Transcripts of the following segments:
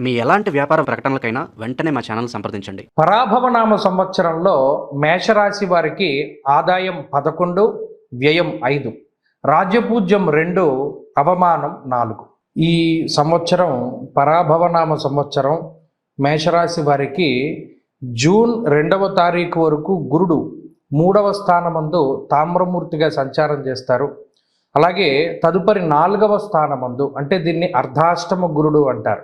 మీ ఎలాంటి వ్యాపార ప్రకటనలకైనా వెంటనే మా ఛానల్ సంప్రదించండి. పరాభవనామ సంవత్సరంలో మేషరాశి వారికి ఆదాయం 11, వ్యయం 5, రాజ్యపూజ్యం 2, అవమానం 4. ఈ సంవత్సరం పరాభవనామ సంవత్సరం మేషరాశి వారికి జూన్ 2వ తారీఖు వరకు గురుడు 3వ స్థానమందు తామ్రమూర్తిగా సంచారం చేస్తారు. అలాగే తదుపరి 4వ స్థానమందు, అంటే దీన్ని అర్ధాష్టమ గురుడు అంటారు,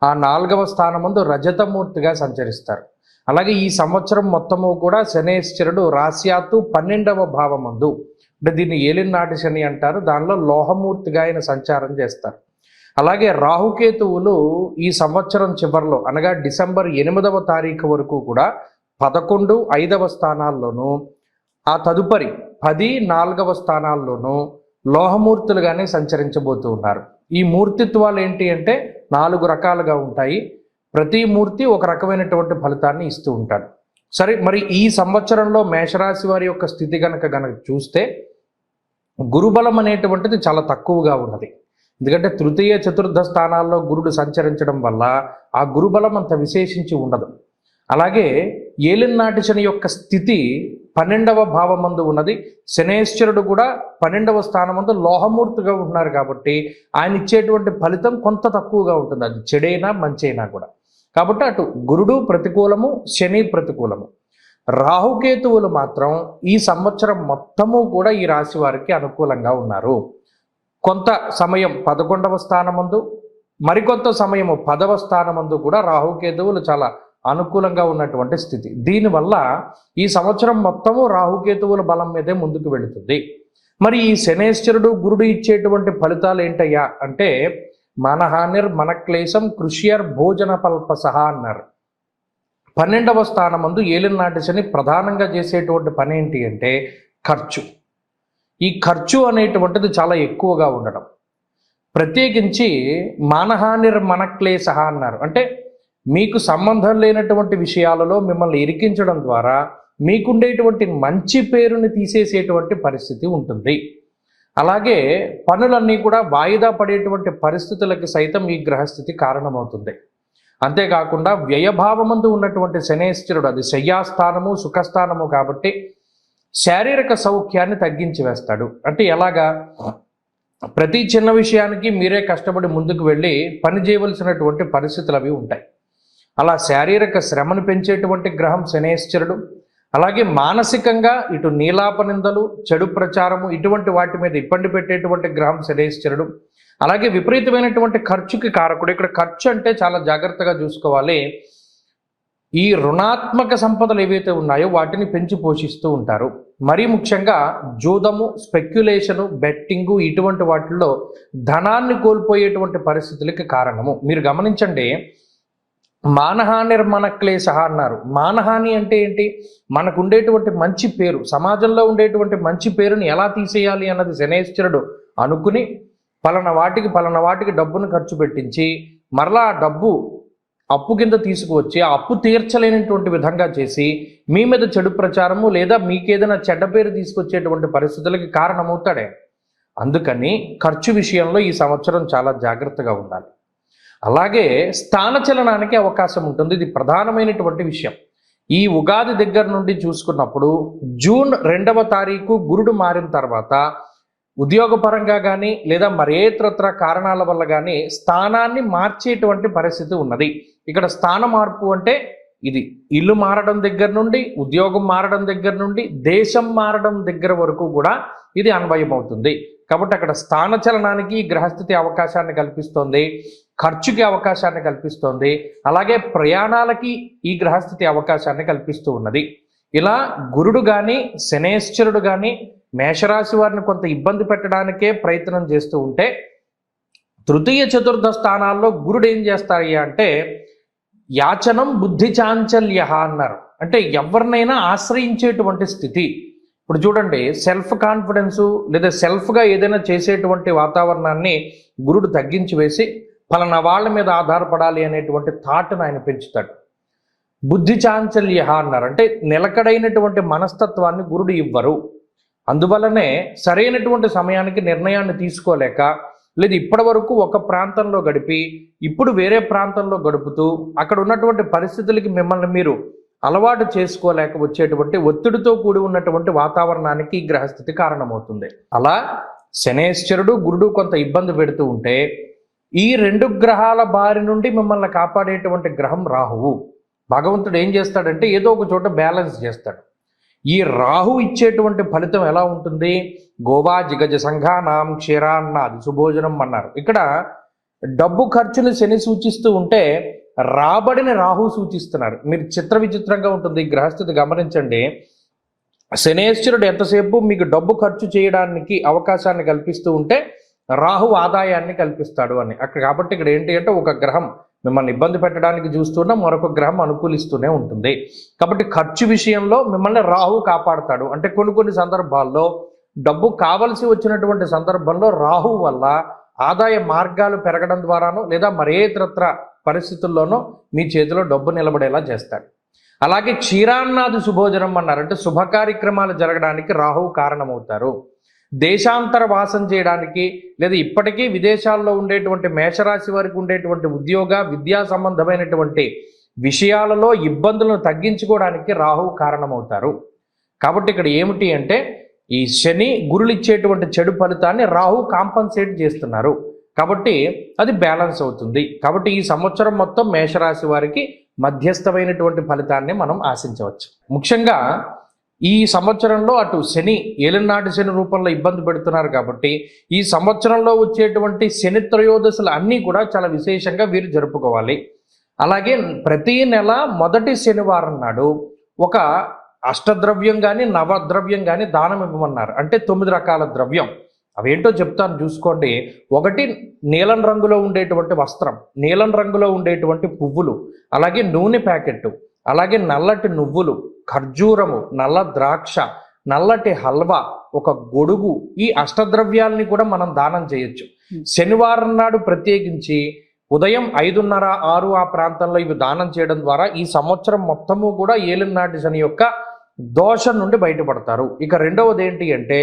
ఆ 4వ స్థానమందు రజతమూర్తిగా సంచరిస్తారు. అలాగే ఈ సంవత్సరం మొత్తము కూడా శనేశ్వరుడు రాశ్యాత్తు 12వ భావమందు, అంటే దీన్ని ఏలినాటి శని అంటారు, దానిలో లోహమూర్తిగా ఆయన సంచారం చేస్తారు. అలాగే రాహుకేతువులు ఈ సంవత్సరం చివరిలో అనగా డిసెంబర్ 8వ తారీఖు వరకు కూడా 11, 5వ స్థానాల్లోనూ, ఆ తదుపరి 10, 4వ స్థానాల్లోనూ లోహమూర్తులుగానే సంచరించబోతూ ఉన్నారు. ఈ మూర్తిత్వాలు ఏంటి అంటే 4 రకాలుగా ఉంటాయి. ప్రతి మూర్తి ఒక రకమైనటువంటి ఫలితాన్ని ఇస్తూ ఉంటాడు. సరే, మరి ఈ సంవత్సరంలో మేషరాశి వారి యొక్క స్థితి గనక చూస్తే గురుబలం అనేటువంటిది చాలా తక్కువగా ఉన్నది. ఎందుకంటే తృతీయ, చతుర్థ స్థానాల్లో గురుడు సంచరించడం వల్ల ఆ గురుబలం అంత విశేషించి ఉండదు. అలాగే ఏలినాటి శని యొక్క స్థితి 12వ భావమందు ఉన్నది. శనేశ్వరుడు కూడా 12వ స్థానమందు లోహమూర్తిగా ఉంటున్నారు కాబట్టి ఆయన ఇచ్చేటువంటి ఫలితం కొంత తక్కువగా ఉంటుంది, అది చెడైనా మంచైనా కూడా. కాబట్టి అటు గురుడు ప్రతికూలము, శని ప్రతికూలము. రాహుకేతువులు మాత్రం ఈ సంవత్సరం మొత్తము కూడా ఈ రాశి వారికి అనుకూలంగా ఉన్నారు. కొంత సమయం 11వ స్థానమందు, మరికొంత సమయము 10వ స్థానమందు కూడా రాహుకేతువులు చాలా అనుకూలంగా ఉన్నటువంటి స్థితి. దీనివల్ల ఈ సంవత్సరం మొత్తము రాహుకేతువుల బలం మీదే ముందుకు వెళుతుంది. మరి ఈ శనేశ్వరుడు గురుడు ఇచ్చేటువంటి ఫలితాలు ఏంటయ్యా అంటే మనహానిర్ మనక్లేశం కృష్యర్ భోజన పల్పసహ అన్నారు. 12వ స్థానమందు ఏలినాటి శని ప్రధానంగా చేసేటువంటి పని ఏంటి అంటే ఖర్చు. ఈ ఖర్చు అనేటువంటిది చాలా ఎక్కువగా ఉండడం. ప్రత్యేకించి మానహానిర్ మనక్లేశ అన్నారు, అంటే మీకు సంబంధం లేనటువంటి విషయాలలో మిమ్మల్ని ఇరికించడం ద్వారా మీకుండేటువంటి మంచి పేరుని తీసేసేటువంటి పరిస్థితి ఉంటుంది. అలాగే పనులన్నీ కూడా వాయిదా పడేటువంటి పరిస్థితులకి సైతం ఈ గ్రహస్థితి కారణమవుతుంది. అంతేకాకుండా వ్యయభావమందు ఉన్నటువంటి శనేశ్వరుడు, అది శయ్యాస్థానము, సుఖస్థానము కాబట్టి శారీరక సౌఖ్యాన్ని తగ్గించి వేస్తాడు. అంటే ఎలాగా? ప్రతి చిన్న విషయానికి మీరే కష్టపడి ముందుకు వెళ్ళి పని చేయవలసినటువంటి పరిస్థితులు అవి ఉంటాయి. అలా శారీరక శ్రమను పెంచేటువంటి గ్రహం శనేశ్వరుడు. అలాగే మానసికంగా ఇటు నీలాపనిందలు, చెడు ప్రచారము, ఇటువంటి వాటి మీద ఇబ్బంది పెట్టేటువంటి గ్రహం శనేశ్వరుడు. అలాగే విపరీతమైనటువంటి ఖర్చుకి కారకుడు. ఇక్కడ ఖర్చు అంటే చాలా జాగ్రత్తగా చూసుకోవాలి. ఈ రుణాత్మక సంపదలు ఏవైతే ఉన్నాయో వాటిని పెంచి పోషిస్తూ ఉంటారు. మరీ ముఖ్యంగా జూదము, స్పెక్యులేషను, బెట్టింగు, ఇటువంటి వాటిల్లో ధనాన్ని కోల్పోయేటువంటి పరిస్థితులకి కారణము. మీరు గమనించండి, మానహానిర్ మనక్లేశ అన్నారు. మానహాని అంటే ఏంటి? మనకు ఉండేటువంటి మంచి పేరు, సమాజంలో ఉండేటువంటి మంచి పేరుని ఎలా తీసేయాలి అన్నది శనేశ్వరుడు అనుకుని పలానా వాటికి డబ్బును ఖర్చు పెట్టించి మరలా ఆ డబ్బు అప్పు కింద తీసుకువచ్చి ఆ అప్పు తీర్చలేనటువంటి విధంగా చేసి మీ మీద చెడు ప్రచారము లేదా మీకేదైనా చెడ్డ పేరు తీసుకొచ్చేటువంటి పరిస్థితులకి కారణమవుతాడే. అందుకని ఖర్చు విషయంలో ఈ సంవత్సరం చాలా జాగ్రత్తగా ఉండాలి. అలాగే స్థానచలనానికి అవకాశం ఉంటుంది, ఇది ప్రధానమైనటువంటి విషయం. ఈ ఉగాది దగ్గర నుండి చూసుకున్నప్పుడు జూన్ 2వ తారీఖు గురుడు మారిన తర్వాత ఉద్యోగపరంగా కానీ లేదా మరేతరత్ర కారణాల వల్ల కానీ స్థానాన్ని మార్చేటువంటి పరిస్థితి ఉన్నది. ఇక్కడ స్థాన మార్పు అంటే ఇది ఇల్లు మారడం దగ్గర నుండి, ఉద్యోగం మారడం దగ్గర నుండి, దేశం మారడం దగ్గర వరకు కూడా ఇది అన్వయం అవుతుంది. కాబట్టి అక్కడ స్థానచలనానికి గ్రహస్థితి అవకాశాన్ని కల్పిస్తోంది, ఖర్చుకి అవకాశాన్ని కల్పిస్తోంది, అలాగే ప్రయాణాలకి ఈ గ్రహస్థితి అవకాశాన్ని కల్పిస్తూ ఉన్నది. ఇలా గురుడు కానీ శనేశ్వరుడు కానీ మేషరాశి వారిని కొంత ఇబ్బంది పెట్టడానికే ప్రయత్నం చేస్తూ ఉంటే, తృతీయ చతుర్థ స్థానాల్లో గురుడు ఏం చేస్తాయి అంటే యాచనం బుద్ధి చాంచల్య అన్నారు. అంటే ఎవరినైనా ఆశ్రయించేటువంటి స్థితి. ఇప్పుడు చూడండి, సెల్ఫ్ కాన్ఫిడెన్సు లేదా సెల్ఫ్గా ఏదైనా చేసేటువంటి వాతావరణాన్ని గురుడు తగ్గించి వేసి ఫలానా వాళ్ళ మీద ఆధారపడాలి అనేటువంటి థాట్ను ఆయన పెంచుతాడు. బుద్ధి చాంచల్య అన్నారు, అంటే నిలకడైనటువంటి మనస్తత్వాన్ని గురుడు ఇవ్వరు. అందువల్లనే సరైనటువంటి సమయానికి నిర్ణయాన్ని తీసుకోలేక లేదు ఇప్పటి వరకు ఒక ప్రాంతంలో గడిపి ఇప్పుడు వేరే ప్రాంతంలో గడుపుతూ అక్కడ ఉన్నటువంటి పరిస్థితులకి మిమ్మల్ని మీరు అలవాటు చేసుకోలేక వచ్చేటువంటి ఒత్తిడితో కూడి ఉన్నటువంటి వాతావరణానికి ఈ గ్రహస్థితి కారణమవుతుంది. అలా శనేశ్వరుడు గురుడు కొంత ఇబ్బంది పెడుతూ ఉంటే ఈ రెండు గ్రహాల బారి నుండి మిమ్మల్ని కాపాడేటువంటి గ్రహం రాహువు. భగవంతుడు ఏం చేస్తాడంటే ఏదో ఒక చోట బ్యాలెన్స్ చేస్తాడు. ఈ రాహు ఇచ్చేటువంటి ఫలితం ఎలా ఉంటుంది? గోవా జిగజ సంఘానాం క్షీరాన్నాది సుభోజనం అన్నారు. ఇక్కడ డబ్బు ఖర్చుని శని సూచిస్తూ ఉంటే రాబడిని రాహు సూచిస్తున్నారు. మీరు చిత్ర విచిత్రంగా ఉంటుంది ఈ గ్రహస్థితి గమనించండి. శనేశ్వరుడు ఎంతసేపు మీకు డబ్బు ఖర్చు చేయడానికి అవకాశాన్ని కల్పిస్తూ ఉంటే రాహు ఆదాయాన్ని కల్పిస్తాడు అని అక్కడ. కాబట్టి ఇక్కడ ఏంటి అంటే ఒక గ్రహం మిమ్మల్ని ఇబ్బంది పెట్టడానికి చూస్తున్నా మరొక గ్రహం అనుకూలిస్తూనే ఉంటుంది. కాబట్టి ఖర్చు విషయంలో మిమ్మల్ని రాహు కాపాడుతాడు. అంటే కొన్ని సందర్భాల్లో డబ్బు కావలసి వచ్చినటువంటి సందర్భంలో రాహు వల్ల ఆదాయ మార్గాలు పెరగడం ద్వారానో లేదా మరే ఇతరత్ర పరిస్థితుల్లోనో మీ చేతిలో డబ్బు నిలబడేలా చేస్తాడు. అలాగే క్షీరాన్నాది సుభోజనం అన్నారు. అంటే శుభ కార్యక్రమాలు జరగడానికి రాహువు కారణమవుతారు. దేశాంతర వాసం చేయడానికి లేదా ఇప్పటికీ విదేశాల్లో ఉండేటువంటి మేషరాశి వారికి ఉండేటువంటి ఉద్యోగ విద్యా సంబంధమైనటువంటి విషయాలలో ఇబ్బందులను తగ్గించుకోవడానికి రాహువు కారణమవుతారు. కాబట్టి ఇక్కడ ఏమిటి అంటే ఈ శని గురులు ఇచ్చేటువంటి చెడు ఫలితాన్ని రాహు కాంపన్సేట్ చేస్తున్నారు. కాబట్టి అది బ్యాలెన్స్ అవుతుంది. కాబట్టి ఈ సంవత్సరం మొత్తం మేషరాశి వారికి మధ్యస్థమైనటువంటి ఫలితాన్ని మనం ఆశించవచ్చు. ముఖ్యంగా ఈ సంవత్సరంలో అటు శని ఏలినాటి శని రూపంలో ఇబ్బంది పెడుతున్నారు. కాబట్టి ఈ సంవత్సరంలో వచ్చేటువంటి శని త్రయోదశులు అన్నీ కూడా చాలా విశేషంగా వీరు జరుపుకోవాలి. అలాగే ప్రతి నెల మొదటి శనివారం నాడు ఒక అష్టద్రవ్యం కానీ నవద్రవ్యం కానీ దానం ఇవ్వమన్నారు. అంటే 9 రకాల ద్రవ్యం. అవేంటో చెప్తాను చూసుకోండి. ఒకటి నీలం రంగులో ఉండేటువంటి వస్త్రం, నీలం రంగులో ఉండేటువంటి పువ్వులు, అలాగే నూనె ప్యాకెట్, అలాగే నల్లటి నువ్వులు, ఖర్జూరము, నల్ల ద్రాక్ష, నల్లటి హల్వా, ఒక గొడుగు, ఈ అష్టద్రవ్యాలని కూడా మనం దానం చేయొచ్చు. శనివారం నాడు ప్రత్యేకించి ఉదయం 5:30, 6 ఆ ప్రాంతంలో ఇవి దానం చేయడం ద్వారా ఈ సంవత్సరం మొత్తము కూడా ఏలినాటి శని యొక్క దోషం నుండి బయటపడతారు. ఇక రెండవది ఏంటి అంటే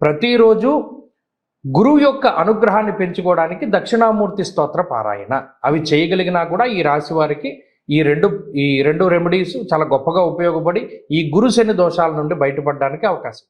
ప్రతిరోజు గురువు యొక్క అనుగ్రహాన్ని పెంచుకోవడానికి దక్షిణామూర్తి స్తోత్ర పారాయణ అవి చేయగలిగినా కూడా ఈ రాశి వారికి ఈ రెండు రెమెడీస్ చాలా గొప్పగా ఉపయోగపడి ఈ గురు శని దోషాల నుండి బయటపడడానికి అవకాశం.